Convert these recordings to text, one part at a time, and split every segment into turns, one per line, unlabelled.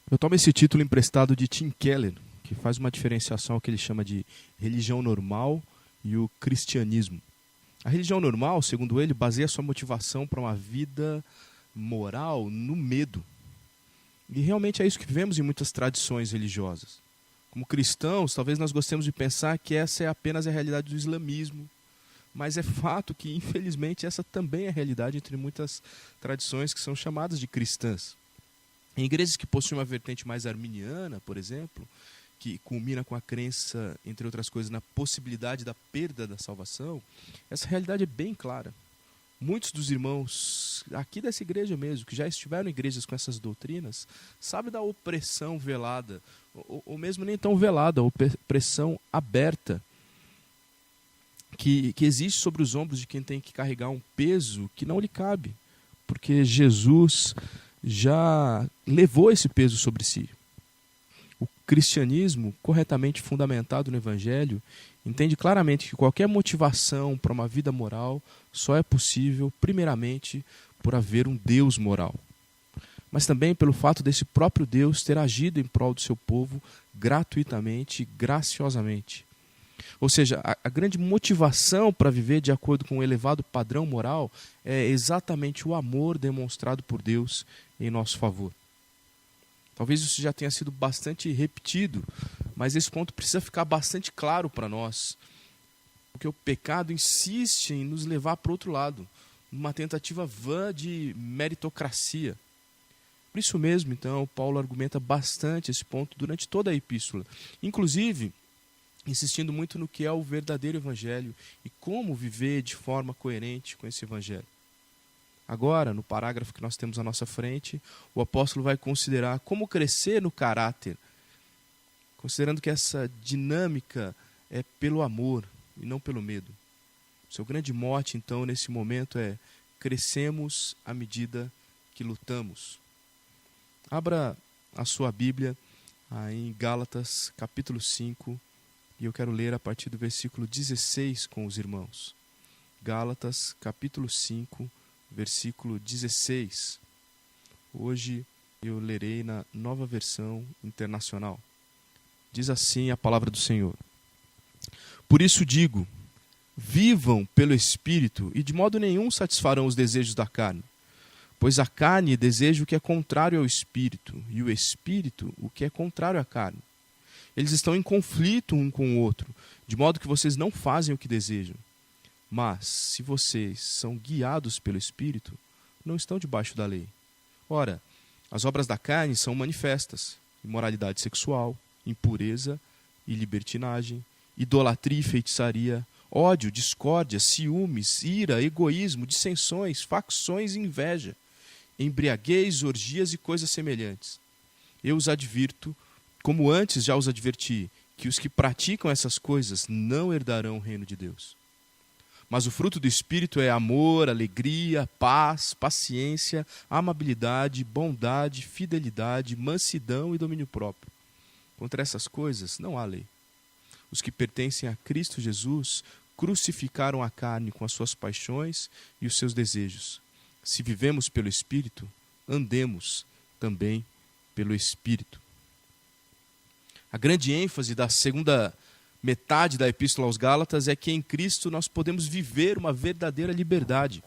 Eu tomo esse título emprestado de Tim Keller, que faz uma diferenciação ao que ele chama de religião normal e o cristianismo. A religião normal, segundo ele, baseia sua motivação para uma vida moral no medo. E realmente é isso que vemos em muitas tradições religiosas. Como cristãos, talvez nós gostemos de pensar que essa é apenas a realidade do islamismo, mas é fato que, infelizmente, essa também é a realidade entre muitas tradições que são chamadas de cristãs. Em igrejas que possuem uma vertente mais arminiana, por exemplo, que culmina com a crença, entre outras coisas, na possibilidade da perda da salvação, essa realidade é bem clara. Muitos dos irmãos aqui dessa igreja mesmo, que já estiveram em igrejas com essas doutrinas, sabem da opressão velada, ou mesmo nem tão velada, a opressão aberta, que existe sobre os ombros de quem tem que carregar um peso que não lhe cabe, porque Jesus já levou esse peso sobre si. O cristianismo, corretamente fundamentado no Evangelho, entende claramente que qualquer motivação para uma vida moral só é possível, primeiramente, por haver um Deus moral. Mas também pelo fato desse próprio Deus ter agido em prol do seu povo gratuitamente e graciosamente. Ou seja, a grande motivação para viver de acordo com um elevado padrão moral é exatamente o amor demonstrado por Deus em nosso favor. Talvez isso já tenha sido bastante repetido, mas esse ponto precisa ficar bastante claro para nós. Porque o pecado insiste em nos levar para o outro lado, numa tentativa vã de meritocracia. Por isso mesmo, então, Paulo argumenta bastante esse ponto durante toda a epístola. Inclusive, insistindo muito no que é o verdadeiro evangelho e como viver de forma coerente com esse evangelho. Agora, no parágrafo que nós temos à nossa frente, o apóstolo vai considerar como crescer no caráter, considerando que essa dinâmica é pelo amor e não pelo medo. O seu grande mote, então, nesse momento é: crescemos à medida que lutamos. Abra a sua Bíblia em Gálatas, capítulo 5, e eu quero ler a partir do versículo 16 com os irmãos. Gálatas, capítulo 5, versículo 16. Hoje eu lerei na Nova Versão Internacional. Diz assim a palavra do Senhor: Por isso digo, vivam pelo Espírito e de modo nenhum satisfarão os desejos da carne. Pois a carne deseja o que é contrário ao Espírito, e o Espírito o que é contrário à carne. Eles estão em conflito um com o outro, de modo que vocês não fazem o que desejam. Mas, se vocês são guiados pelo Espírito, não estão debaixo da lei. Ora, as obras da carne são manifestas: imoralidade sexual, impureza e libertinagem, idolatria e feitiçaria, ódio, discórdia, ciúmes, ira, egoísmo, dissensões, facções e inveja, embriaguez, orgias e coisas semelhantes. Eu os advirto, como antes já os adverti, que os que praticam essas coisas não herdarão o reino de Deus. Mas o fruto do Espírito é amor, alegria, paz, paciência, amabilidade, bondade, fidelidade, mansidão e domínio próprio. Contra essas coisas não há lei. Os que pertencem a Cristo Jesus crucificaram a carne com as suas paixões e os seus desejos. Se vivemos pelo Espírito, andemos também pelo Espírito. A grande ênfase da segunda metade da Epístola aos Gálatas é que em Cristo nós podemos viver uma verdadeira liberdade.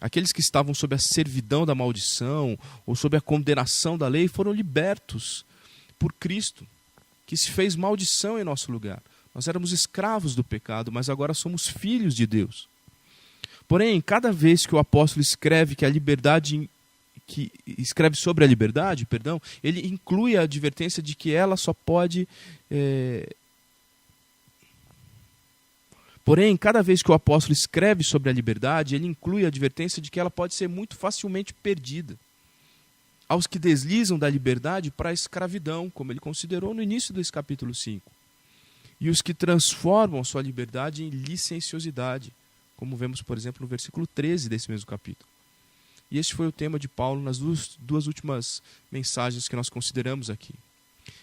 Aqueles que estavam sob a servidão da maldição ou sob a condenação da lei foram libertos por Cristo, que se fez maldição em nosso lugar. Nós éramos escravos do pecado, mas agora somos filhos de Deus. Porém, cada vez que o apóstolo escreve que a liberdade sobre a liberdade, ele inclui a advertência de que ela só pode Porém, cada vez que o apóstolo escreve sobre a liberdade, ele inclui a advertência de que ela pode ser muito facilmente perdida aos que deslizam da liberdade para a escravidão, como ele considerou no início desse capítulo 5. E os que transformam sua liberdade em licenciosidade, como vemos, por exemplo, no versículo 13 desse mesmo capítulo. E este foi o tema de Paulo nas duas últimas mensagens que nós consideramos aqui.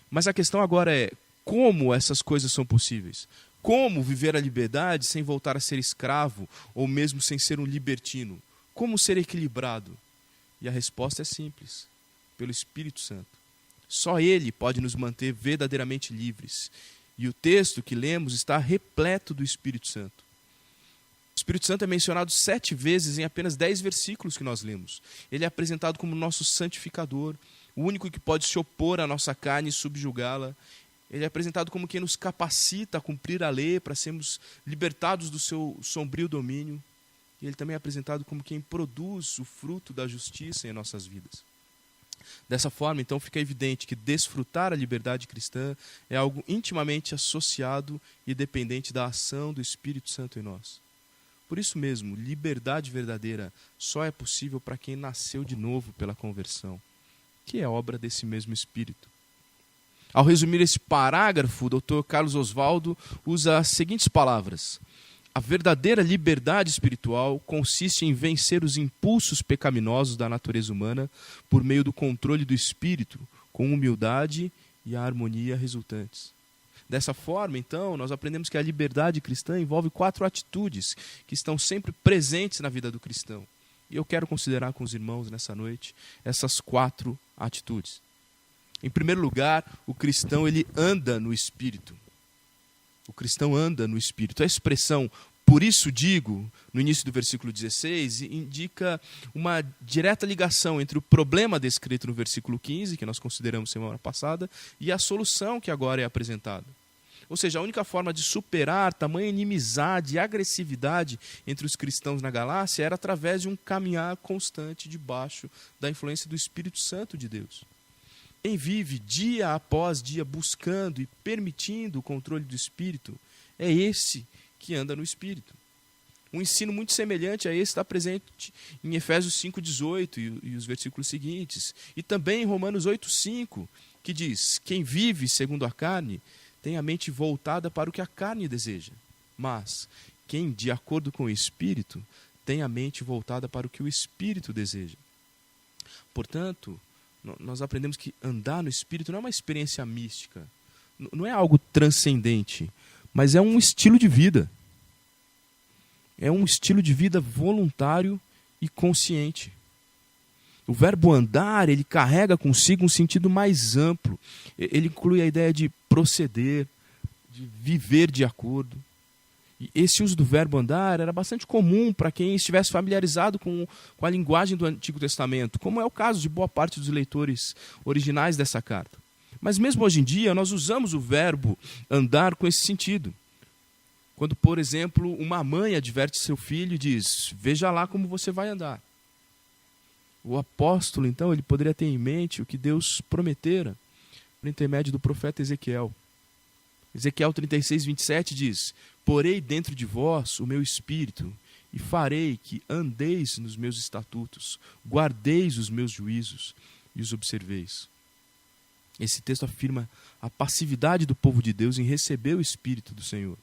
Mas a questão agora é: como essas coisas são possíveis? Como viver a liberdade sem voltar a ser escravo ou mesmo sem ser um libertino? Como ser equilibrado? E a resposta é simples: pelo Espírito Santo. Só Ele pode nos manter verdadeiramente livres. E o texto que lemos está repleto do Espírito Santo. O Espírito Santo é mencionado 7 vezes em apenas 10 versículos que nós lemos. Ele é apresentado como nosso santificador, o único que pode se opor à nossa carne e subjugá-la. Ele é apresentado como quem nos capacita a cumprir a lei para sermos libertados do seu sombrio domínio. E ele também é apresentado como quem produz o fruto da justiça em nossas vidas. Dessa forma, então, fica evidente que desfrutar a liberdade cristã é algo intimamente associado e dependente da ação do Espírito Santo em nós. Por isso mesmo, liberdade verdadeira só é possível para quem nasceu de novo pela conversão, que é obra desse mesmo Espírito. Ao resumir esse parágrafo, o Dr. Carlos Oswaldo usa as seguintes palavras: a verdadeira liberdade espiritual consiste em vencer os impulsos pecaminosos da natureza humana por meio do controle do espírito, com humildade e a harmonia resultantes. Dessa forma, então, nós aprendemos que a liberdade cristã envolve 4 atitudes que estão sempre presentes na vida do cristão. E eu quero considerar com os irmãos nessa noite essas 4 atitudes. Em primeiro lugar, o cristão ele anda no Espírito. O cristão anda no Espírito. A expressão "por isso digo", no início do versículo 16, indica uma direta ligação entre o problema descrito no versículo 15, que nós consideramos semana passada, e a solução que agora é apresentada. Ou seja, a única forma de superar tamanha inimizade e agressividade entre os cristãos na Galácia era através de um caminhar constante debaixo da influência do Espírito Santo de Deus. Quem vive dia após dia buscando e permitindo o controle do Espírito é esse que anda no Espírito. Um ensino muito semelhante a esse está presente em Efésios 5,18 e os versículos seguintes. E também em Romanos 8,5, que diz: quem vive segundo a carne tem a mente voltada para o que a carne deseja. Mas quem, de acordo com o Espírito, tem a mente voltada para o que o Espírito deseja. Portanto, nós aprendemos que andar no Espírito não é uma experiência mística, não é algo transcendente, mas é um estilo de vida. É um estilo de vida voluntário e consciente. O verbo andar, ele carrega consigo um sentido mais amplo. Ele inclui a ideia de proceder, de viver de acordo. E esse uso do verbo andar era bastante comum para quem estivesse familiarizado com a linguagem do Antigo Testamento, como é o caso de boa parte dos leitores originais dessa carta. Mas mesmo hoje em dia, nós usamos o verbo andar com esse sentido. Quando, por exemplo, uma mãe adverte seu filho e diz: veja lá como você vai andar. O apóstolo, então, ele poderia ter em mente o que Deus prometera por intermédio do profeta Ezequiel. Ezequiel 36:27 diz: porei dentro de vós o meu espírito e farei que andeis nos meus estatutos, guardeis os meus juízos e os observeis. Esse texto afirma a passividade do povo de Deus em receber o Espírito do Senhor.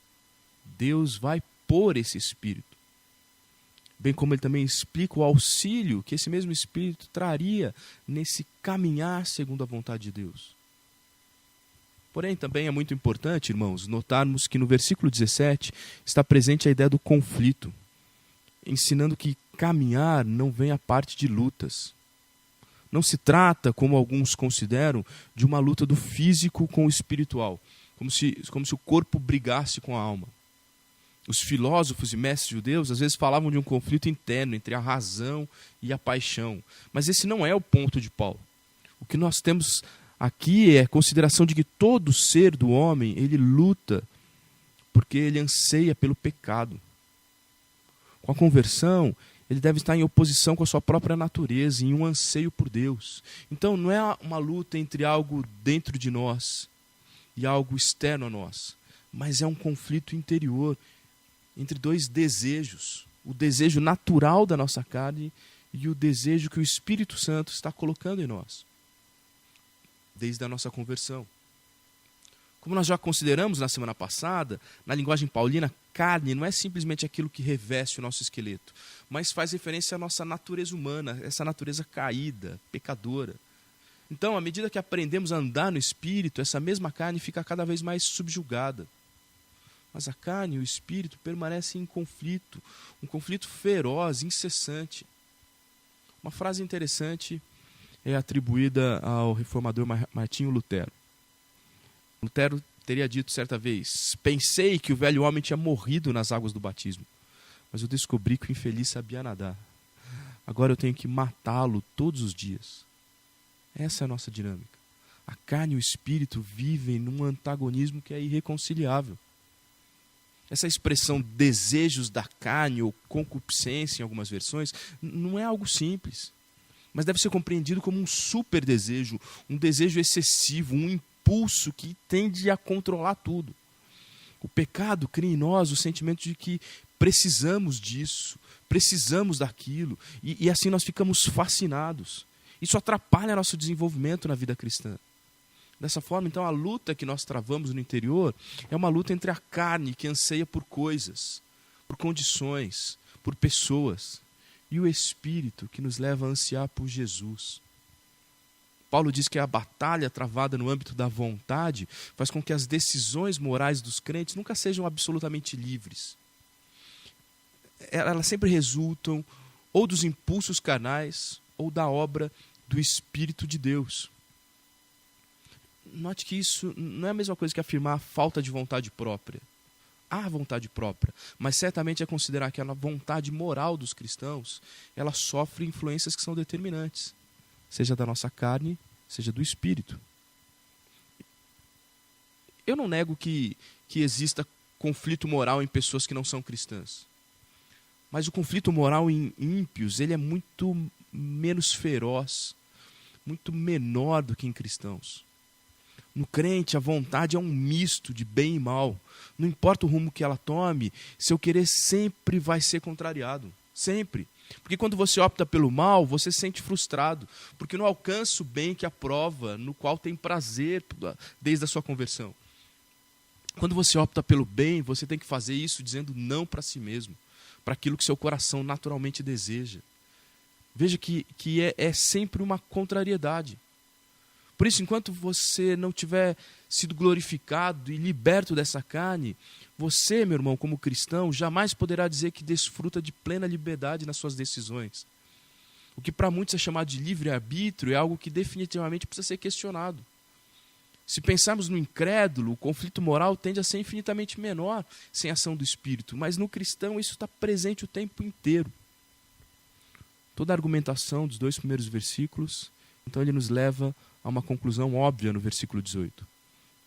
Deus vai pôr esse Espírito. Bem como ele também explica o auxílio que esse mesmo Espírito traria nesse caminhar segundo a vontade de Deus. Porém, também é muito importante, irmãos, notarmos que no versículo 17 está presente a ideia do conflito, ensinando que caminhar não vem a parte de lutas. Não se trata, como alguns consideram, de uma luta do físico com o espiritual, como se o corpo brigasse com a alma. Os filósofos e mestres judeus às vezes falavam de um conflito interno entre a razão e a paixão, mas esse não é o ponto de Paulo. O que nós temos aqui é a consideração de que todo ser do homem, ele luta porque ele anseia pelo pecado. Com a conversão, ele deve estar em oposição com a sua própria natureza, em um anseio por Deus. Então não é uma luta entre algo dentro de nós e algo externo a nós, mas é um conflito interior entre 2 desejos. O desejo natural da nossa carne e o desejo que o Espírito Santo está colocando em nós, desde a nossa conversão. Como nós já consideramos na semana passada, na linguagem paulina, carne não é simplesmente aquilo que reveste o nosso esqueleto, mas faz referência à nossa natureza humana, essa natureza caída, pecadora. Então, à medida que aprendemos a andar no Espírito, essa mesma carne fica cada vez mais subjugada. Mas a carne e o Espírito permanecem em conflito, um conflito feroz, incessante. Uma frase interessante é atribuída ao reformador Martinho Lutero. Lutero teria dito certa vez: pensei que o velho homem tinha morrido nas águas do batismo, mas eu descobri que o infeliz sabia nadar. Agora eu tenho que matá-lo todos os dias. Essa é a nossa dinâmica. A carne e o espírito vivem num antagonismo que é irreconciliável. Essa expressão desejos da carne ou concupiscência em algumas versões não é algo simples, mas deve ser compreendido como um super desejo, um desejo excessivo, um impulso que tende a controlar tudo. O pecado cria em nós o sentimento de que precisamos disso, precisamos daquilo, e assim nós ficamos fascinados. Isso atrapalha nosso desenvolvimento na vida cristã. Dessa forma, então, a luta que nós travamos no interior é uma luta entre a carne, que anseia por coisas, por condições, por pessoas, e o espírito, que nos leva a ansiar por Jesus. Paulo diz que a batalha travada no âmbito da vontade faz com que as decisões morais dos crentes nunca sejam absolutamente livres. Elas sempre resultam ou dos impulsos carnais ou da obra do Espírito de Deus. Note que isso não é a mesma coisa que afirmar a falta de vontade própria. Há vontade própria, mas certamente é considerar que a vontade moral dos cristãos, ela sofre influências que são determinantes, seja da nossa carne, seja do Espírito. Eu não nego que exista conflito moral em pessoas que não são cristãs. Mas o conflito moral em ímpios, ele é muito menos feroz, muito menor do que em cristãos. No crente, a vontade é um misto de bem e mal. Não importa o rumo que ela tome, seu querer sempre vai ser contrariado. Sempre. Porque quando você opta pelo mal, você se sente frustrado, porque não alcança o bem que aprova, no qual tem prazer desde a sua conversão. Quando você opta pelo bem, você tem que fazer isso dizendo não para si mesmo, para aquilo que seu coração naturalmente deseja. Veja que é sempre uma contrariedade. Por isso, enquanto você não tiver sido glorificado e liberto dessa carne, você, meu irmão, como cristão, jamais poderá dizer que desfruta de plena liberdade nas suas decisões. O que para muitos é chamado de livre-arbítrio é algo que definitivamente precisa ser questionado. Se pensarmos no incrédulo, o conflito moral tende a ser infinitamente menor sem a ação do Espírito, mas no cristão isso está presente o tempo inteiro. Toda a argumentação dos 2 primeiros versículos, então ele nos leva a uma conclusão óbvia no versículo 18.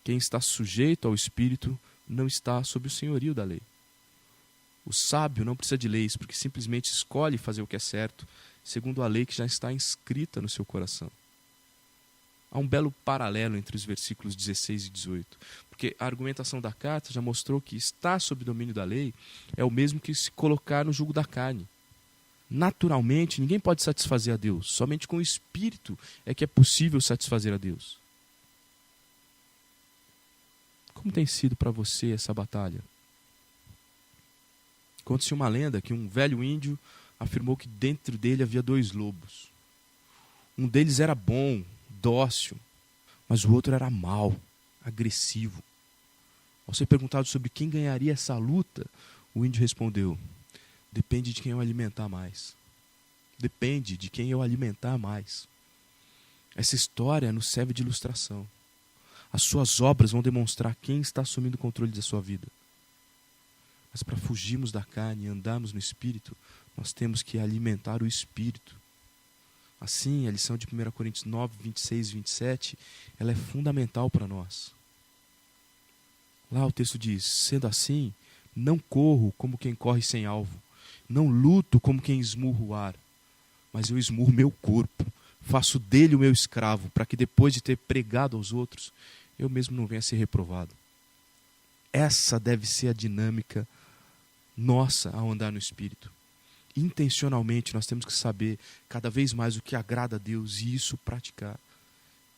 Quem está sujeito ao Espírito não está sob o senhorio da lei. O sábio não precisa de leis, porque simplesmente escolhe fazer o que é certo, segundo a lei que já está inscrita no seu coração. Há um belo paralelo entre os versículos 16 e 18, porque a argumentação da carta já mostrou que estar sob o domínio da lei é o mesmo que se colocar no jugo da carne. Naturalmente, ninguém pode satisfazer a Deus. Somente com o Espírito é que é possível satisfazer a Deus. Como tem sido para você essa batalha? Conta-se uma lenda que um velho índio afirmou que dentro dele havia 2 lobos. Um deles era bom, dócil, mas o outro era mau, agressivo. Ao ser perguntado sobre quem ganharia essa luta, o índio respondeu: depende de quem eu alimentar mais. Depende de quem eu alimentar mais. Essa história nos serve de ilustração. As suas obras vão demonstrar quem está assumindo o controle da sua vida. Mas para fugirmos da carne e andarmos no Espírito, nós temos que alimentar o Espírito. Assim, a lição de 1 Coríntios 9, 26 e 27, ela é fundamental para nós. Lá o texto diz: sendo assim, não corro como quem corre sem alvo, não luto como quem esmurra o ar, mas eu esmurro meu corpo, faço dele o meu escravo, para que depois de ter pregado aos outros, eu mesmo não venha a ser reprovado. Essa deve ser a dinâmica nossa ao andar no Espírito. Intencionalmente nós temos que saber cada vez mais o que agrada a Deus e isso praticar.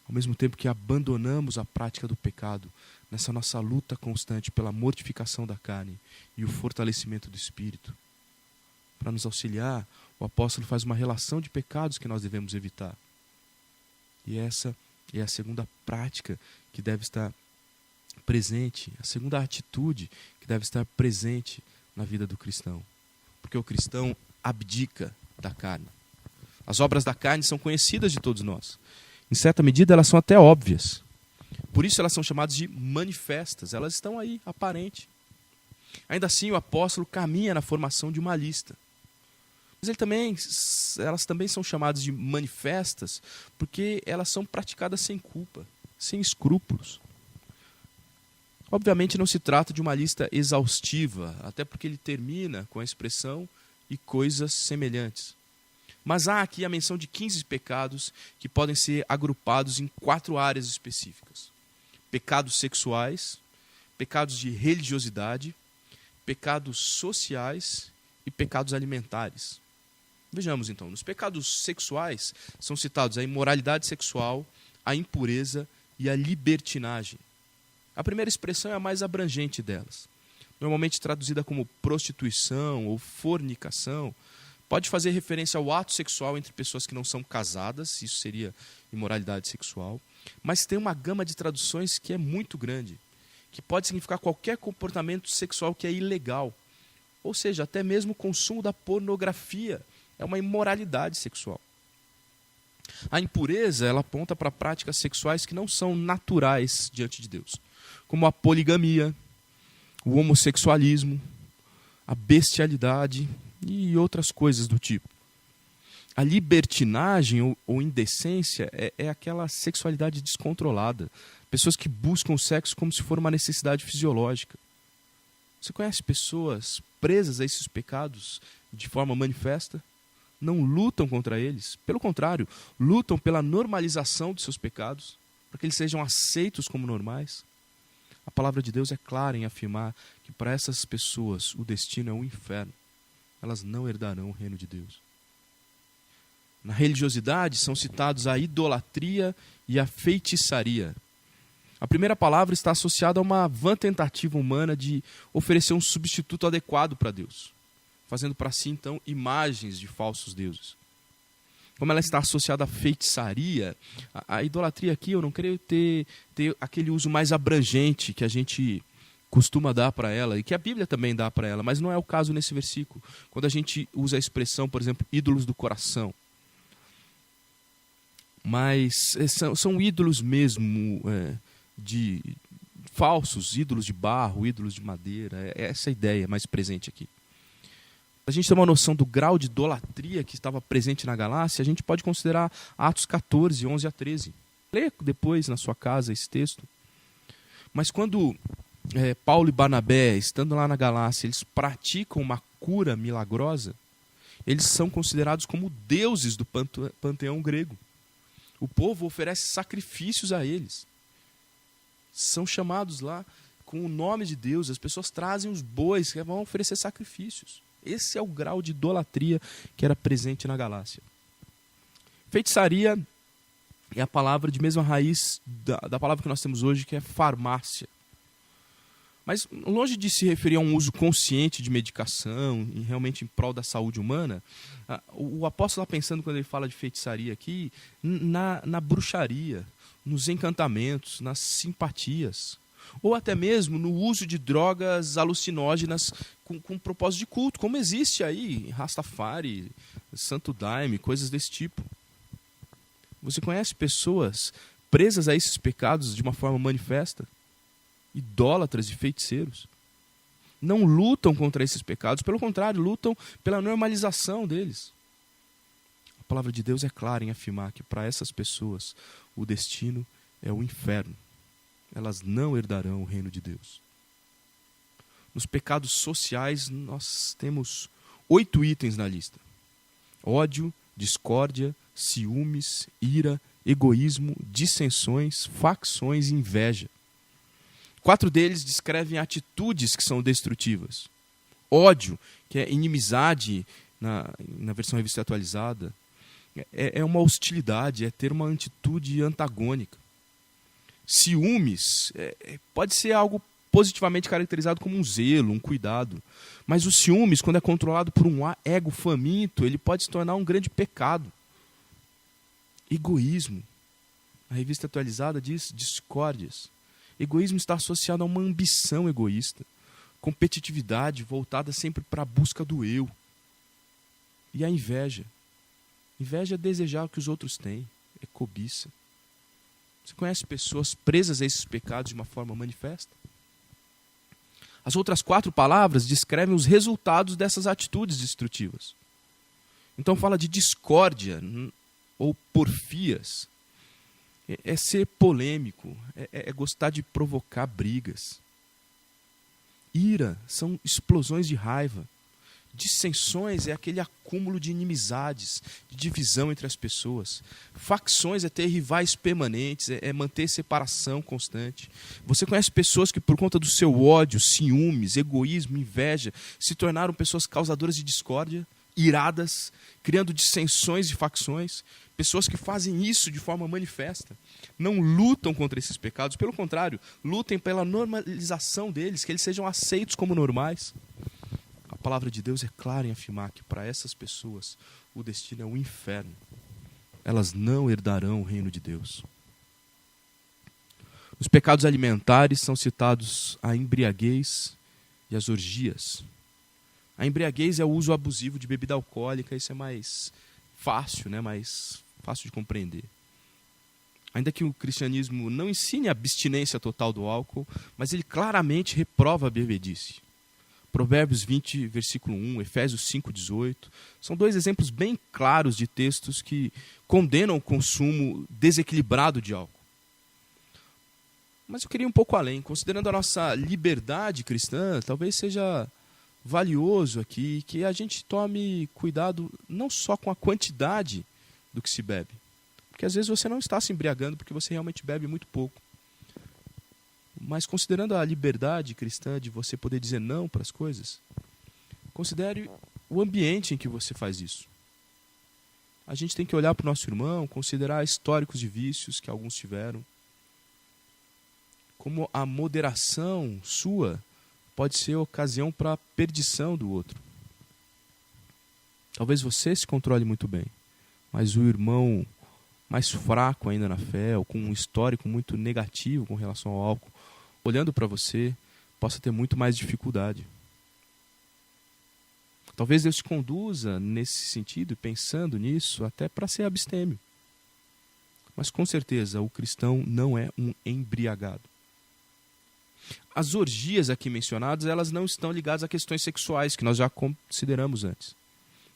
Ao mesmo tempo que abandonamos a prática do pecado, nessa nossa luta constante pela mortificação da carne e o fortalecimento do Espírito. Para nos auxiliar, o apóstolo faz uma relação de pecados que nós devemos evitar. E essa é a segunda prática que deve estar presente, a segunda atitude que deve estar presente na vida do cristão. Porque o cristão abdica da carne. As obras da carne são conhecidas de todos nós. Em certa medida, elas são até óbvias. Por isso elas são chamadas de manifestas. Elas estão aí, aparentes. Ainda assim, o apóstolo caminha na formação de uma lista. Mas elas também são chamadas de manifestas porque elas são praticadas sem culpa, sem escrúpulos. Obviamente não se trata de uma lista exaustiva, até porque ele termina com a expressão e coisas semelhantes. Mas há aqui a menção de 15 pecados que podem ser agrupados em 4 áreas específicas. Pecados sexuais, pecados de religiosidade, pecados sociais e pecados alimentares. Vejamos então, nos pecados sexuais são citados a imoralidade sexual, a impureza e a libertinagem. A primeira expressão é a mais abrangente delas. Normalmente traduzida como prostituição ou fornicação, pode fazer referência ao ato sexual entre pessoas que não são casadas, isso seria imoralidade sexual, mas tem uma gama de traduções que é muito grande, que pode significar qualquer comportamento sexual que é ilegal, ou seja, até mesmo o consumo da pornografia é uma imoralidade sexual. A impureza, ela aponta para práticas sexuais que não são naturais diante de Deus, como a poligamia, o homossexualismo, a bestialidade e outras coisas do tipo. A libertinagem ou indecência é aquela sexualidade descontrolada. Pessoas que buscam o sexo como se for uma necessidade fisiológica. Você conhece pessoas presas a esses pecados de forma manifesta? Não lutam contra eles. Pelo contrário, lutam pela normalização de seus pecados, para que eles sejam aceitos como normais. A palavra de Deus é clara em afirmar que para essas pessoas o destino é o inferno. Elas não herdarão o reino de Deus. Na religiosidade são citados a idolatria e a feitiçaria. A primeira palavra está associada a uma vã tentativa humana de oferecer um substituto adequado para Deus, fazendo para si, então, imagens de falsos deuses. Como ela está associada à feitiçaria, a idolatria aqui eu não creio ter aquele uso mais abrangente que a gente costuma dar para ela, e que a Bíblia também dá para ela, mas não é o caso nesse versículo. Quando a gente usa a expressão, por exemplo, ídolos do coração. Mas são ídolos mesmo, de falsos, ídolos de barro, ídolos de madeira. É essa a ideia mais presente aqui. A gente ter uma noção do grau de idolatria que estava presente na Galácia, a gente pode considerar Atos 14, 11 a 13. Leia depois na sua casa esse texto. Mas quando Paulo e Barnabé, estando lá na Galácia, eles praticam uma cura milagrosa, eles são considerados como deuses do panteão grego. O povo oferece sacrifícios a eles. São chamados lá com o nome de Deus, as pessoas trazem os bois que vão oferecer sacrifícios. Esse é o grau de idolatria que era presente na Galácia. Feitiçaria é a palavra de mesma raiz da palavra que nós temos hoje, que é farmácia. Mas longe de se referir a um uso consciente de medicação, realmente em prol da saúde humana, o apóstolo está pensando, quando ele fala de feitiçaria aqui, na bruxaria, nos encantamentos, nas simpatias, ou até mesmo no uso de drogas alucinógenas com propósito de culto, como existe aí, Rastafari, Santo Daime, coisas desse tipo. Você conhece pessoas presas a esses pecados de uma forma manifesta? Idólatras e feiticeiros. Não lutam contra esses pecados, pelo contrário, lutam pela normalização deles. A palavra de Deus é clara em afirmar que para essas pessoas o destino é o inferno. Elas não herdarão o reino de Deus. Nos pecados sociais, nós temos 8 itens na lista: ódio, discórdia, ciúmes, ira, egoísmo, dissensões, facções e inveja. 4 deles descrevem atitudes que são destrutivas. Ódio, que é inimizade na versão revista atualizada, é uma hostilidade, é ter uma atitude antagônica. Ciúmes pode ser algo positivamente caracterizado como um zelo, um cuidado. Mas o ciúmes, quando é controlado por um ego faminto, ele pode se tornar um grande pecado. Egoísmo. A revista atualizada diz discórdias. Egoísmo está associado a uma ambição egoísta, competitividade voltada sempre para a busca do eu. E a inveja. Inveja é desejar o que os outros têm, é cobiça. Você conhece pessoas presas a esses pecados de uma forma manifesta? As outras 4 palavras descrevem os resultados dessas atitudes destrutivas. Então fala de discórdia ou porfias. É ser polêmico, é gostar de provocar brigas. Ira são explosões de raiva. Dissensões é aquele acúmulo de inimizades, de divisão entre as pessoas. Facções é ter rivais permanentes, é manter separação constante. Você conhece pessoas que, por conta do seu ódio, ciúmes, egoísmo, inveja, se tornaram pessoas causadoras de discórdia, iradas, criando dissensões e facções. Pessoas que fazem isso de forma manifesta. Não lutam contra esses pecados, pelo contrário, lutem pela normalização deles, que eles sejam aceitos como normais. A palavra de Deus é clara em afirmar que para essas pessoas o destino é o inferno. Elas não herdarão o reino de Deus. Os pecados alimentares são citados a embriaguez e as orgias. A embriaguez é o uso abusivo de bebida alcoólica, isso é mais fácil, mais fácil de compreender. Ainda que o cristianismo não ensine a abstinência total do álcool, mas ele claramente reprova a bebedice. Provérbios 20, versículo 1, Efésios 5, 18, são 2 exemplos bem claros de textos que condenam o consumo desequilibrado de álcool. Mas eu queria ir um pouco além. Considerando a nossa liberdade cristã, talvez seja valioso aqui que a gente tome cuidado não só com a quantidade do que se bebe, porque às vezes você não está se embriagando porque você realmente bebe muito pouco. Mas considerando a liberdade cristã de você poder dizer não para as coisas, considere o ambiente em que você faz isso. A gente tem que olhar para o nosso irmão, considerar históricos de vícios que alguns tiveram, como a moderação sua pode ser ocasião para a perdição do outro. Talvez você se controle muito bem, mas o irmão mais fraco ainda na fé, ou com um histórico muito negativo com relação ao álcool, olhando para você, possa ter muito mais dificuldade. Talvez Deus te conduza nesse sentido, pensando nisso, até para ser abstêmio. Mas com certeza o cristão não é um embriagado. As orgias aqui mencionadas, elas não estão ligadas a questões sexuais, que nós já consideramos antes.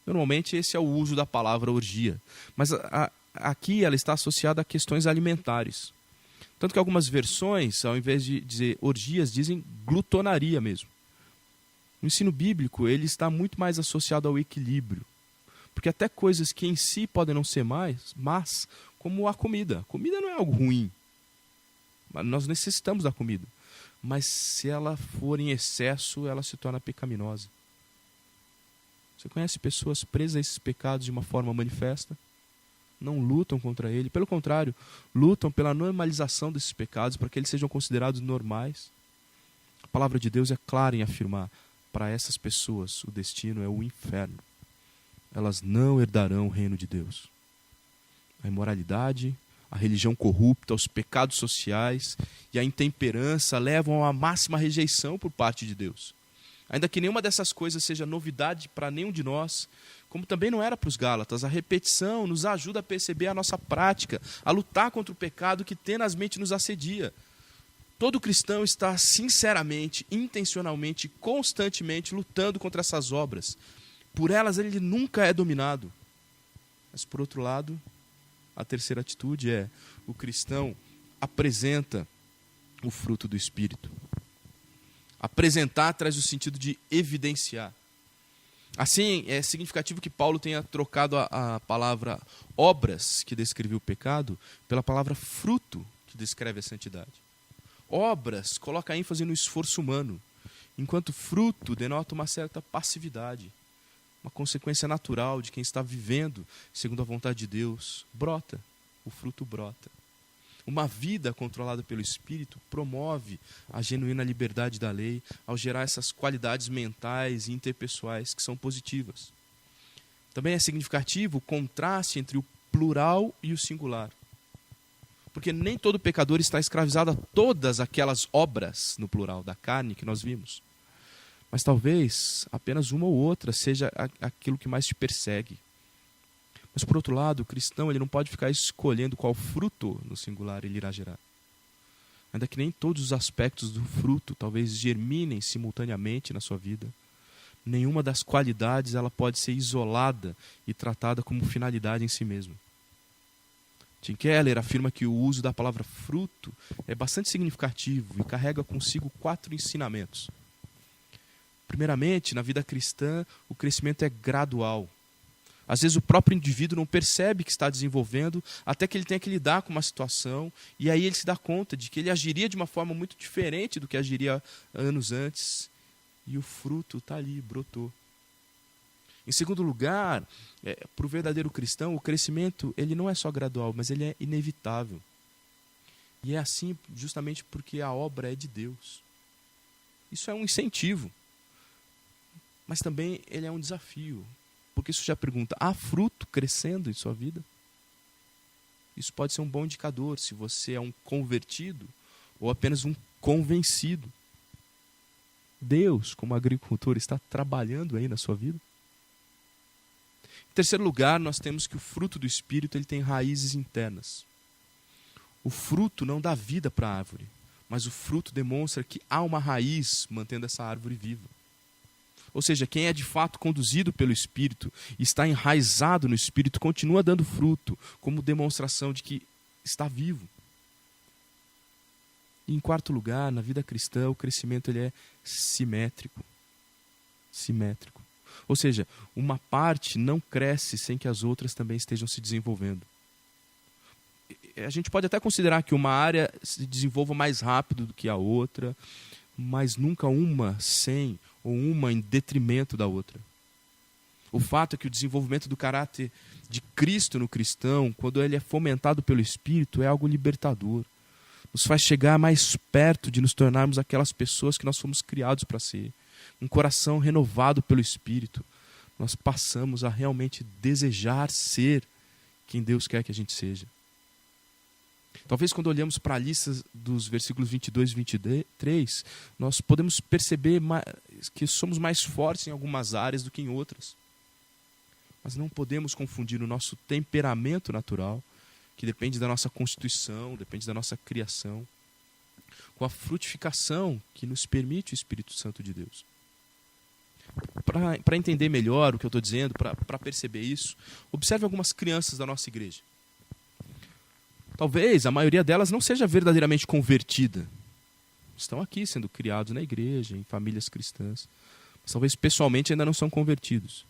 Normalmente esse é o uso da palavra orgia. Mas aqui ela está associada a questões alimentares. Tanto que algumas versões, ao invés de dizer orgias, dizem glutonaria mesmo. O ensino bíblico ele está muito mais associado ao equilíbrio. Porque até coisas que em si podem não ser mas como a comida. A comida não é algo ruim. Nós necessitamos da comida. Mas se ela for em excesso, ela se torna pecaminosa. Você conhece pessoas presas a esses pecados de uma forma manifesta? Não lutam contra ele, pelo contrário, lutam pela normalização desses pecados para que eles sejam considerados normais. A palavra de Deus é clara em afirmar, para essas pessoas o destino é o inferno. Elas não herdarão o reino de Deus. A imoralidade, a religião corrupta, os pecados sociais e a intemperança levam à máxima rejeição por parte de Deus. Ainda que nenhuma dessas coisas seja novidade para nenhum de nós, como também não era para os Gálatas, a repetição nos ajuda a perceber a nossa prática, a lutar contra o pecado que tenazmente nos assedia. Todo cristão está sinceramente, intencionalmente, constantemente lutando contra essas obras. Por elas ele nunca é dominado. Mas por outro lado, a terceira atitude é o cristão apresenta o fruto do Espírito. Apresentar traz o sentido de evidenciar. Assim, é significativo que Paulo tenha trocado a palavra obras, que descrevia o pecado, pela palavra fruto, que descreve a santidade. Obras coloca ênfase no esforço humano, enquanto fruto denota uma certa passividade, uma consequência natural de quem está vivendo segundo a vontade de Deus. Brota, o fruto brota. Uma vida controlada pelo Espírito promove a genuína liberdade da lei ao gerar essas qualidades mentais e interpessoais que são positivas. Também é significativo o contraste entre o plural e o singular. Porque nem todo pecador está escravizado a todas aquelas obras, no plural, da carne que nós vimos. Mas talvez apenas uma ou outra seja aquilo que mais te persegue. Mas, por outro lado, o cristão ele não pode ficar escolhendo qual fruto, no singular, ele irá gerar. Ainda que nem todos os aspectos do fruto talvez germinem simultaneamente na sua vida, nenhuma das qualidades ela pode ser isolada e tratada como finalidade em si mesma. Tim Keller afirma que o uso da palavra fruto é bastante significativo e carrega consigo 4 ensinamentos. Primeiramente, na vida cristã, o crescimento é gradual. Às vezes o próprio indivíduo não percebe que está desenvolvendo até que ele tenha que lidar com uma situação e aí ele se dá conta de que ele agiria de uma forma muito diferente do que agiria anos antes e o fruto está ali, brotou. Em segundo lugar, para o verdadeiro cristão, o crescimento ele não é só gradual, mas ele é inevitável. E é assim justamente porque a obra é de Deus. Isso é um incentivo, mas também ele é um desafio. Porque isso já pergunta, há fruto crescendo em sua vida? Isso pode ser um bom indicador se você é um convertido ou apenas um convencido. Deus, como agricultor, está trabalhando aí na sua vida? Em terceiro lugar, nós temos que o fruto do Espírito ele tem raízes internas. O fruto não dá vida para a árvore, mas o fruto demonstra que há uma raiz mantendo essa árvore viva. Ou seja, quem é de fato conduzido pelo Espírito e está enraizado no Espírito continua dando fruto, como demonstração de que está vivo. E em quarto lugar, na vida cristã, o crescimento ele é simétrico. Simétrico. Ou seja, uma parte não cresce sem que as outras também estejam se desenvolvendo. A gente pode até considerar que uma área se desenvolva mais rápido do que a outra, mas nunca uma sem ou uma em detrimento da outra. O fato é que o desenvolvimento do caráter de Cristo no cristão, quando ele é fomentado pelo Espírito, é algo libertador. Nos faz chegar mais perto de nos tornarmos aquelas pessoas que nós fomos criados para ser. Um coração renovado pelo Espírito. Nós passamos a realmente desejar ser quem Deus quer que a gente seja. Talvez quando olhamos para a lista dos versículos 22 e 23, nós podemos perceber que somos mais fortes em algumas áreas do que em outras. Mas não podemos confundir o nosso temperamento natural, que depende da nossa constituição, depende da nossa criação, com a frutificação que nos permite o Espírito Santo de Deus. Para entender melhor o que eu estou dizendo, para perceber isso, observe algumas crianças da nossa igreja. Talvez a maioria delas não seja verdadeiramente convertida. Estão aqui sendo criados na igreja, em famílias cristãs. Mas talvez pessoalmente ainda não são convertidos.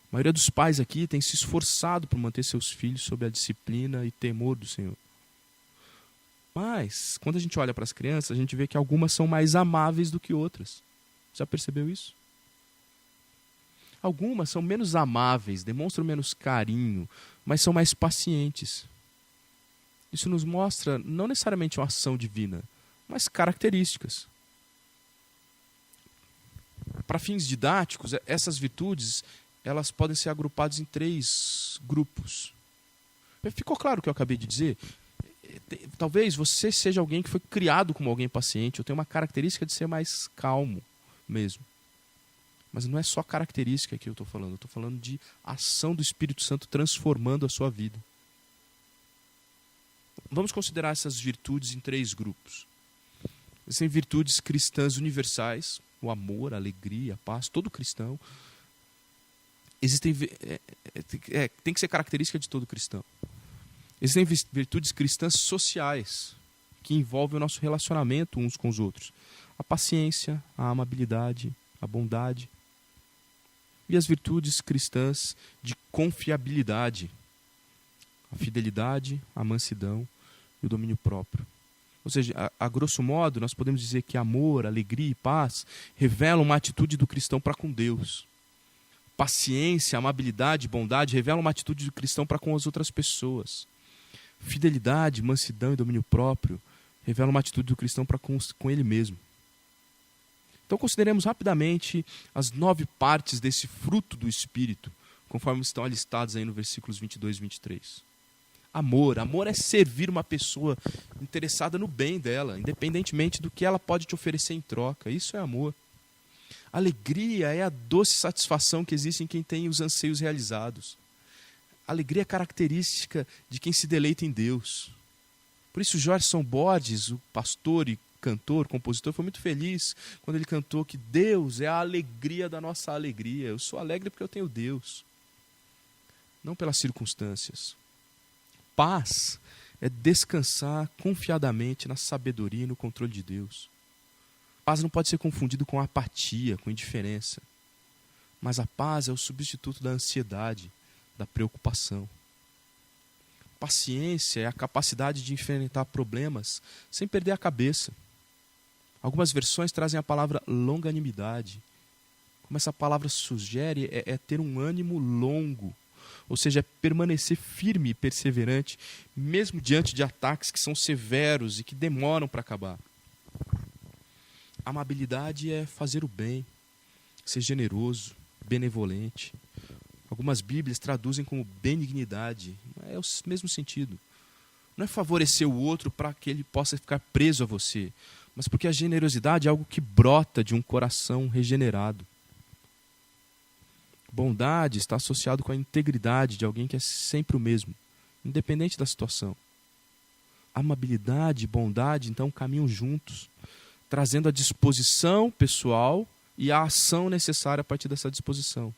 A maioria dos pais aqui tem se esforçado por manter seus filhos sob a disciplina e temor do Senhor. Mas, quando a gente olha para as crianças, a gente vê que algumas são mais amáveis do que outras. Já percebeu isso? Algumas são menos amáveis, demonstram menos carinho, mas são mais pacientes. Isso nos mostra não necessariamente uma ação divina, mas características. Para fins didáticos, essas virtudes elas podem ser agrupadas em 3 grupos. Ficou claro o que eu acabei de dizer? Talvez você seja alguém que foi criado como alguém paciente, ou tem uma característica de ser mais calmo mesmo. Mas não é só característica que eu estou falando. Eu estou falando de ação do Espírito Santo transformando a sua vida. Vamos considerar essas virtudes em 3 grupos. Existem virtudes cristãs universais, o amor, a alegria, a paz, todo cristão. Tem que ser característica de todo cristão. Existem virtudes cristãs sociais, que envolvem o nosso relacionamento uns com os outros. A paciência, a amabilidade, a bondade. E as virtudes cristãs de confiabilidade, a fidelidade, a mansidão e o domínio próprio. Ou seja, a grosso modo, nós podemos dizer que amor, alegria e paz revelam uma atitude do cristão para com Deus. Paciência, amabilidade e bondade revelam uma atitude do cristão para com as outras pessoas. Fidelidade, mansidão e domínio próprio revelam uma atitude do cristão para com ele mesmo. Então consideremos rapidamente as 9 partes desse fruto do Espírito, conforme estão alistados aí no versículos 22 e 23. Amor. Amor é servir uma pessoa interessada no bem dela, independentemente do que ela pode te oferecer em troca. Isso é amor. Alegria é a doce satisfação que existe em quem tem os anseios realizados. Alegria é característica de quem se deleita em Deus. Por isso Gerson Borges, o pastor e cantor, compositor, foi muito feliz quando ele cantou que Deus é a alegria da nossa alegria. Eu sou alegre porque eu tenho Deus, não pelas circunstâncias. Paz é descansar confiadamente na sabedoria e no controle de Deus. Paz não pode ser confundido com apatia, com indiferença. Mas a paz é o substituto da ansiedade, da preocupação. Paciência é a capacidade de enfrentar problemas sem perder a cabeça. Algumas versões trazem a palavra longanimidade. Como essa palavra sugere, é ter um ânimo longo. Ou seja, é permanecer firme e perseverante, mesmo diante de ataques que são severos e que demoram para acabar. Amabilidade é fazer o bem, ser generoso, benevolente. Algumas Bíblias traduzem como benignidade, é o mesmo sentido. Não é favorecer o outro para que ele possa ficar preso a você, mas porque a generosidade é algo que brota de um coração regenerado. Bondade está associado com a integridade de alguém que é sempre o mesmo, independente da situação. Amabilidade e bondade, então, caminham juntos, trazendo a disposição pessoal e a ação necessária a partir dessa disposição.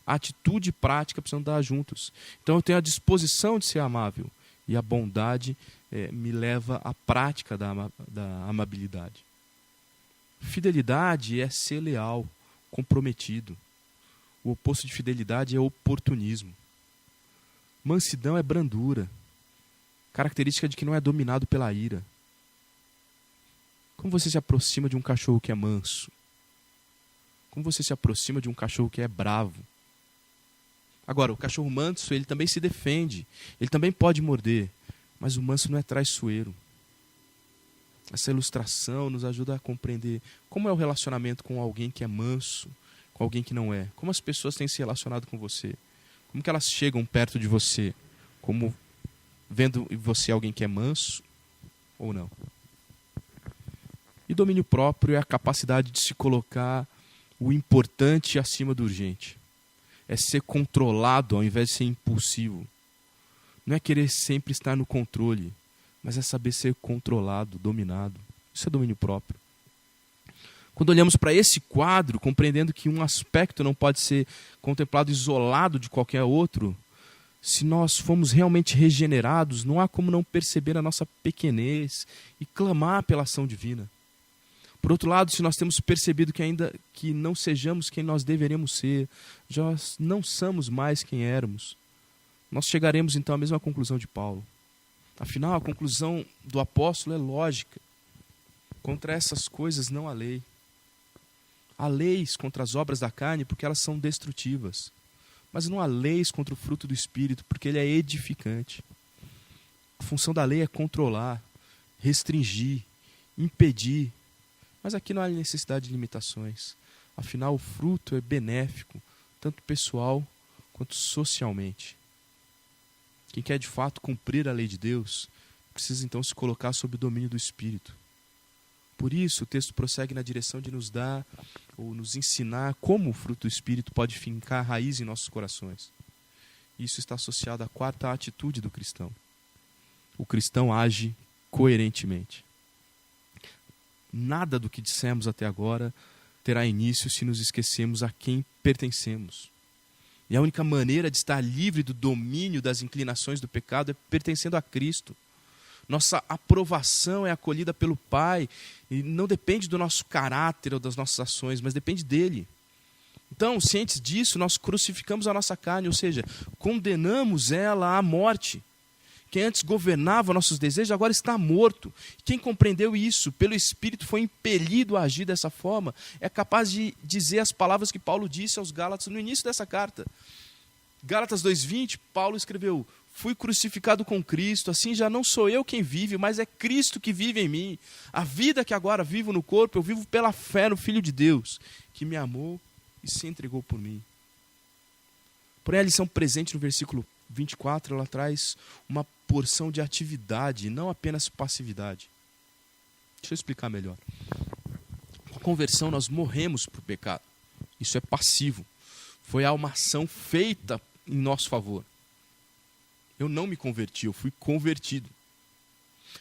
A atitude e prática precisam andar juntos. Então eu tenho a disposição de ser amável e a bondade me leva à prática da amabilidade. Fidelidade é ser leal, comprometido. O oposto de fidelidade é oportunismo. Mansidão é brandura, característica de quem não é dominado pela ira. Como você se aproxima de um cachorro que é manso? Como você se aproxima de um cachorro que é bravo? Agora, o cachorro manso, ele também se defende, ele também pode morder, mas o manso não é traiçoeiro. Essa ilustração nos ajuda a compreender como é o relacionamento com alguém que é manso, com alguém que não é. Como as pessoas têm se relacionado com você. Como que elas chegam perto de você, como vendo em você alguém que é manso ou não. E domínio próprio é a capacidade de se colocar o importante acima do urgente. É ser controlado ao invés de ser impulsivo. Não é querer sempre estar no controle, mas é saber ser controlado, dominado. Isso é domínio próprio. Quando olhamos para esse quadro, compreendendo que um aspecto não pode ser contemplado isolado de qualquer outro, se nós fomos realmente regenerados, não há como não perceber a nossa pequenez e clamar pela ação divina. Por outro lado, se nós temos percebido que ainda que não sejamos quem nós deveríamos ser, já não somos mais quem éramos, nós chegaremos então à mesma conclusão de Paulo. Afinal, a conclusão do apóstolo é lógica. Contra essas coisas não há lei. Há leis contra as obras da carne porque elas são destrutivas. Mas não há leis contra o fruto do Espírito porque ele é edificante. A função da lei é controlar, restringir, impedir. Mas aqui não há necessidade de limitações. Afinal, o fruto é benéfico, tanto pessoal quanto socialmente. Quem quer de fato cumprir a lei de Deus, precisa então se colocar sob o domínio do Espírito. Por isso, o texto prossegue na direção de nos dar ou nos ensinar como o fruto do Espírito pode fincar raiz em nossos corações. Isso está associado à quarta atitude do cristão. O cristão age coerentemente. Nada do que dissemos até agora terá início se nos esquecemos a quem pertencemos. E a única maneira de estar livre do domínio das inclinações do pecado é pertencendo a Cristo. Nossa aprovação é acolhida pelo Pai e não depende do nosso caráter ou das nossas ações, mas depende dele. Então, cientes disso, nós crucificamos a nossa carne, ou seja, condenamos ela à morte. Quem antes governava nossos desejos agora está morto. Quem compreendeu isso pelo Espírito foi impelido a agir dessa forma, é capaz de dizer as palavras que Paulo disse aos Gálatas no início dessa carta. Gálatas 2:20, Paulo escreveu: fui crucificado com Cristo, assim já não sou eu quem vive, mas é Cristo que vive em mim. A vida que agora vivo no corpo, eu vivo pela fé no Filho de Deus, que me amou e se entregou por mim. Porém, a lição presente no versículo 24, ela traz uma porção de atividade, não apenas passividade. Deixa eu explicar melhor. Com a conversão, nós morremos para o pecado. Isso é passivo. Foi uma ação feita em nosso favor. Eu não me converti, eu fui convertido.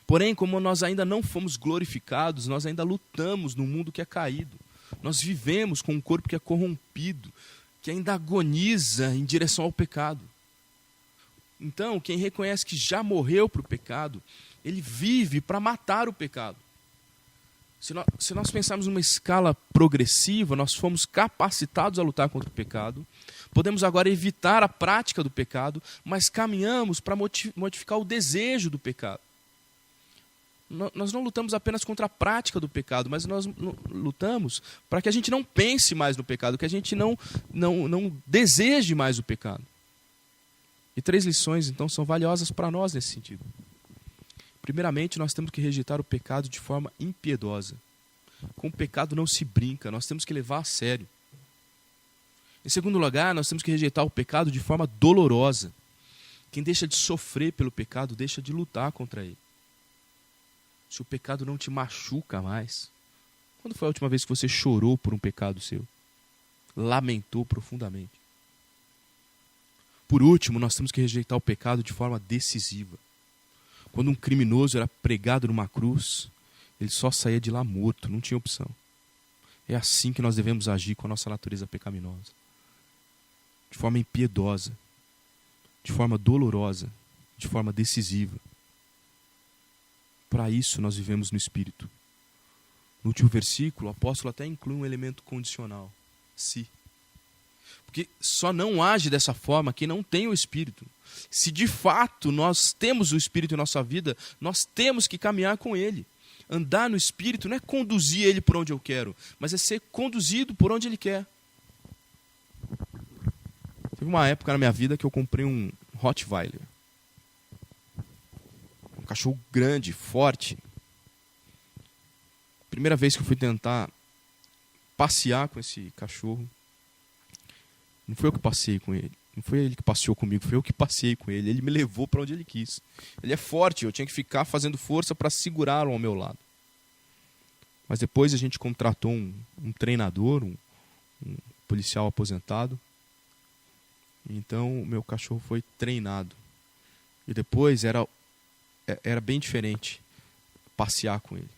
Porém, como nós ainda não fomos glorificados, nós ainda lutamos no mundo que é caído. Nós vivemos com um corpo que é corrompido, que ainda agoniza em direção ao pecado. Então, quem reconhece que já morreu para o pecado, ele vive para matar o pecado. Se nós pensarmos numa escala progressiva, nós fomos capacitados a lutar contra o pecado, podemos agora evitar a prática do pecado, mas caminhamos para modificar o desejo do pecado. Nós não lutamos apenas contra a prática do pecado, mas nós lutamos para que a gente não pense mais no pecado, que a gente não deseje mais o pecado. E 3 lições, então, são valiosas para nós nesse sentido. Primeiramente, nós temos que rejeitar o pecado de forma impiedosa. Com o pecado não se brinca, nós temos que levar a sério. Em segundo lugar, nós temos que rejeitar o pecado de forma dolorosa. Quem deixa de sofrer pelo pecado, deixa de lutar contra ele. Se o pecado não te machuca mais, quando foi a última vez que você chorou por um pecado seu? Lamentou profundamente. Por último, nós temos que rejeitar o pecado de forma decisiva. Quando um criminoso era pregado numa cruz, ele só saía de lá morto, não tinha opção. É assim que nós devemos agir com a nossa natureza pecaminosa. De forma impiedosa, de forma dolorosa, de forma decisiva. Para isso nós vivemos no Espírito. No último versículo, o apóstolo até inclui um elemento condicional. Se. Porque só não age dessa forma quem não tem o Espírito. Se de fato nós temos o Espírito em nossa vida, nós temos que caminhar com Ele. Andar no Espírito não é conduzir Ele por onde eu quero, mas é ser conduzido por onde Ele quer. Teve uma época na minha vida que eu comprei um Rottweiler. Um cachorro grande, forte. Primeira vez que eu fui tentar passear com esse cachorro, não foi eu que passei com ele. Não foi ele que passeou comigo, foi eu que passei com ele. Ele me levou para onde ele quis. Ele é forte, eu tinha que ficar fazendo força para segurá-lo ao meu lado. Mas depois a gente contratou um treinador, um policial aposentado. Então o meu cachorro foi treinado. E depois era bem diferente passear com ele.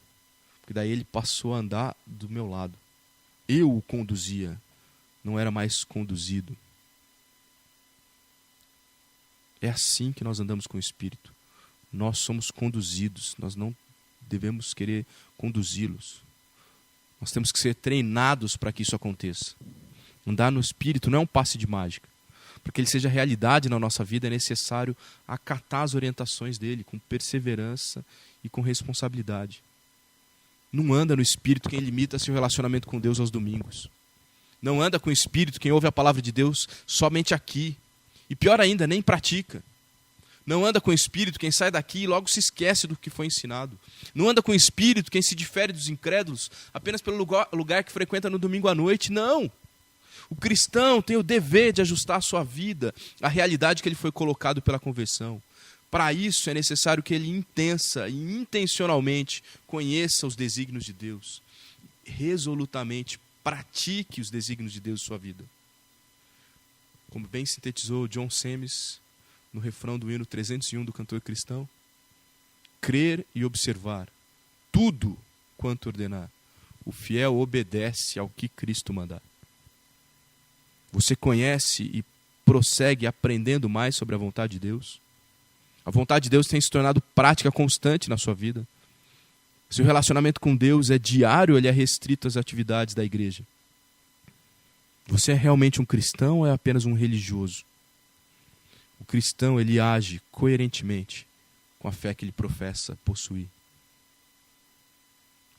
Porque daí ele passou a andar do meu lado. Eu o conduzia, não era mais conduzido. É assim que nós andamos com o Espírito. Nós somos conduzidos, nós não devemos querer conduzi-los. Nós temos que ser treinados para que isso aconteça. Andar no Espírito não é um passe de mágica. Para que ele seja realidade na nossa vida, é necessário acatar as orientações dele com perseverança e com responsabilidade. Não anda no Espírito quem limita seu relacionamento com Deus aos domingos. Não anda com o Espírito quem ouve a palavra de Deus somente aqui. E pior ainda, nem pratica. Não anda com o Espírito quem sai daqui e logo se esquece do que foi ensinado. Não anda com o Espírito quem se difere dos incrédulos apenas pelo lugar que frequenta no domingo à noite. Não! O cristão tem o dever de ajustar a sua vida à realidade que ele foi colocado pela conversão. Para isso é necessário que ele intensa e intencionalmente conheça os desígnios de Deus. Resolutamente pratique os desígnios de Deus em sua vida. Como bem sintetizou John Semmes no refrão do hino 301 do cantor cristão, crer e observar tudo quanto ordenar. O fiel obedece ao que Cristo mandar. Você conhece e prossegue aprendendo mais sobre a vontade de Deus? A vontade de Deus tem se tornado prática constante na sua vida? Seu relacionamento com Deus é diário ou ele é restrito às atividades da igreja? Você é realmente um cristão ou é apenas um religioso? O cristão, ele age coerentemente com a fé que ele professa possuir.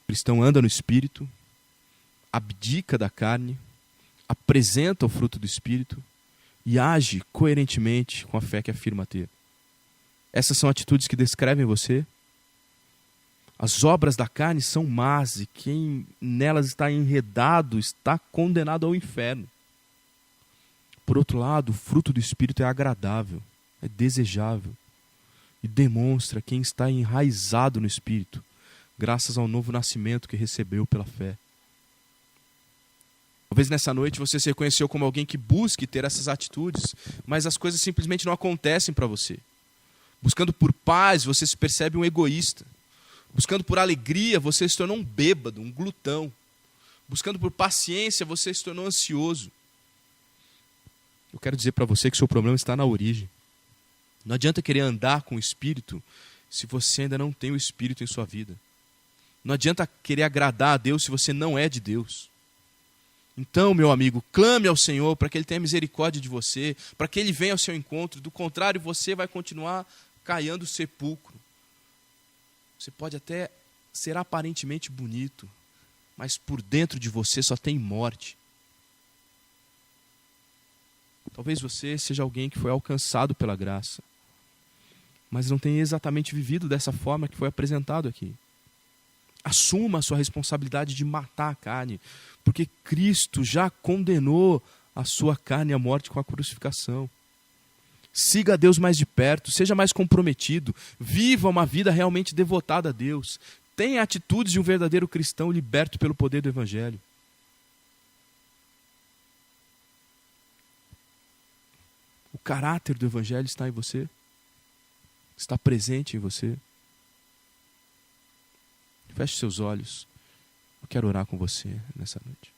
O cristão anda no Espírito, abdica da carne, apresenta o fruto do Espírito e age coerentemente com a fé que afirma ter. Essas são atitudes que descrevem você. As obras da carne são más e quem nelas está enredado está condenado ao inferno. Por outro lado, o fruto do Espírito é agradável, é desejável e demonstra quem está enraizado no Espírito, graças ao novo nascimento que recebeu pela fé. Talvez nessa noite você se reconheceu como alguém que busque ter essas atitudes, mas as coisas simplesmente não acontecem para você. Buscando por paz, você se percebe um egoísta. Buscando por alegria, você se tornou um bêbado, um glutão. Buscando por paciência, você se tornou ansioso. Eu quero dizer para você que seu problema está na origem. Não adianta querer andar com o Espírito se você ainda não tem o Espírito em sua vida. Não adianta querer agradar a Deus se você não é de Deus. Então, meu amigo, clame ao Senhor para que Ele tenha misericórdia de você, para que Ele venha ao seu encontro. Do contrário, você vai continuar caindo no sepulcro. Você pode até ser aparentemente bonito, mas por dentro de você só tem morte. Talvez você seja alguém que foi alcançado pela graça, mas não tenha exatamente vivido dessa forma que foi apresentado aqui. Assuma a sua responsabilidade de matar a carne, porque Cristo já condenou a sua carne à morte com a crucificação. Siga a Deus mais de perto, seja mais comprometido, viva uma vida realmente devotada a Deus. Tenha atitudes de um verdadeiro cristão liberto pelo poder do Evangelho. O caráter do Evangelho está em você? Está presente em você? Feche seus olhos. Eu quero orar com você nessa noite.